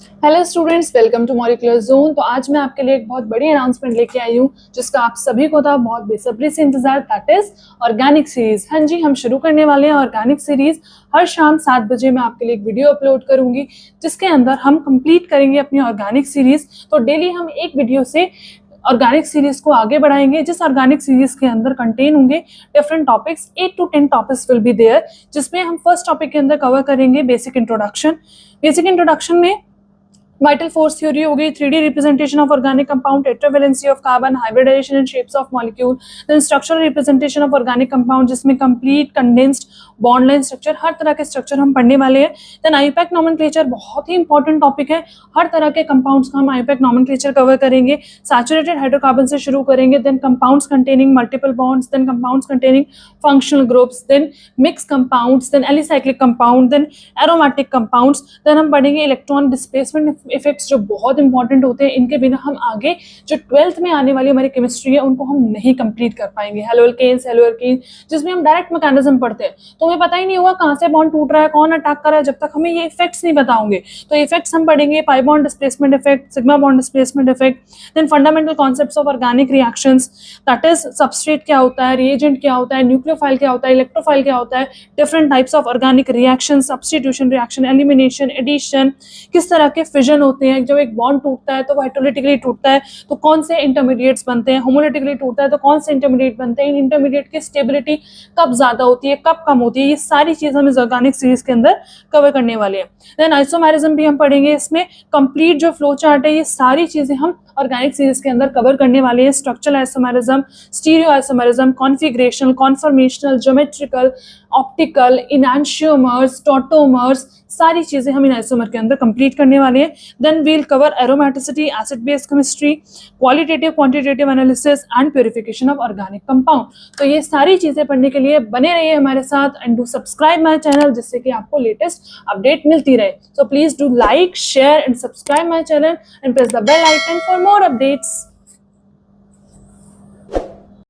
Hello students, welcome to molecular zone. तो आज मैं आपके लिए एक बहुत बड़ी अनाउंसमेंट लेके आई हूँ जिसका आप सभी को था बहुत बेसब्री से इंतजार, दैट इज ऑर्गेनिक सीरीज। हाँ जी, हम शुरू करने वाले हैं ऑर्गेनिक सीरीज। हर शाम 7 बजे मैं आपके लिए एक वीडियो अपलोड करूंगी जिसके अंदर हम कंप्लीट करेंगे अपनी ऑर्गेनिक सीरीज। तो डेली हम एक वीडियो से ऑर्गेनिक सीरीज को आगे बढ़ाएंगे, जिस ऑर्गेनिक सीरीज के अंदर कंटेन होंगे different topics. 8 to 10 topics will be there, जिसमें हम फर्स्ट टॉपिक के अंदर कवर करेंगे बेसिक इंट्रोडक्शन। बेसिक इंट्रोडक्शन में वाइटल फोर्स थ्योरी हो गई, 3D representation of organic compound, tetravalency of carbon, hybridization and shapes of molecule, then structural representation of organic compound जिसमें complete condensed bond line structure, हर तरह के structure हम पढ़ने वाले हैं। देन आईयूपैक नोमेनक्लेचर बहुत ही इंपॉर्टेंट टॉपिक है, हर तरह के कंपाउंड्स का हम आईयूपैक नोमेनक्लेचर कवर करेंगे। सैचुरेटेड हाइड्रोकार्बन से शुरू करेंगे, then compounds containing multiple bonds, then compounds containing functional groups, then mix compounds, then alicyclic compound, then aromatic compounds. Then हम पढ़ेंगे इलेक्ट्रॉन डिस्प्लेसमेंट इफेक्ट्स जो बहुत इंपॉर्टेंट होते हैं, इनके बिना हम आगे जो 12th में आने वाली हमारी केमिस्ट्री है उनको हम नहीं कंप्लीट कर पाएंगे। हेलोअल्केन्स, हेलोअल्कीन, जिसमें हम डायरेक्ट मैकेनिज्म पढ़ते हैं तो हमें पता ही नहीं होगा कहां से बॉन्ड टूट रहा है, कौन अटैक कर रहा है, जब तक हमें ये इफेक्ट्स नहीं पता होंगे। तो इफेक्ट्स हम पढ़ेंगे, pi bond displacement effect, sigma bond displacement effect, then fundamental concepts of organic reactions, that is substrate क्या होता है, रिएजेंट क्या होता है, न्यूक्लियोफाइल क्या होता है, इलेक्ट्रोफाइल क्या होता है, different types of organic reaction, substitution reaction, elimination, addition, किस तरह के फिजन होते हैं। जब एक बॉन्ड टूटता है तो वो हाइड्रोलिटिकली टूटता है तो कौन से इंटरमीडिएट्स बनते हैं, होमोलिटिकली टूटता है तो कौन से इंटरमीडिएट बनते हैं, इन इंटरमीडिएट की स्टेबिलिटी कब ज्यादा होती है, कब कम होती है, ये सारी चीज हम इस ऑर्गेनिक सीरीज के अंदर कवर करने वाले हैं। देन आइसोमेरिज्म भी हम पढ़ेंगे, इसमें कंप्लीट जो फ्लो चार्ट है ये सारी चीजें हम ऑर्गेनिक सीरीज के अंदर कवर करने वाले हैं। Structural isomerism, stereo isomerism, configurational, conformational, geometrical, optical, enantiomers, tautomers, सारी चीजें हम इन आइसोमर के अंदर कंप्लीट करने वाले हैं। Then we'll cover aromaticity, acid base chemistry, qualitative quantitative analysis and purification of organic compound. तो ये सारी चीजें पढ़ने के लिए बने रहिए हमारे साथ and do subscribe my channel, जिससे कि आपको लेटेस्ट अपडेट मिलती रहे। So please do like, share and subscribe my channel and press the bell icon for more updates.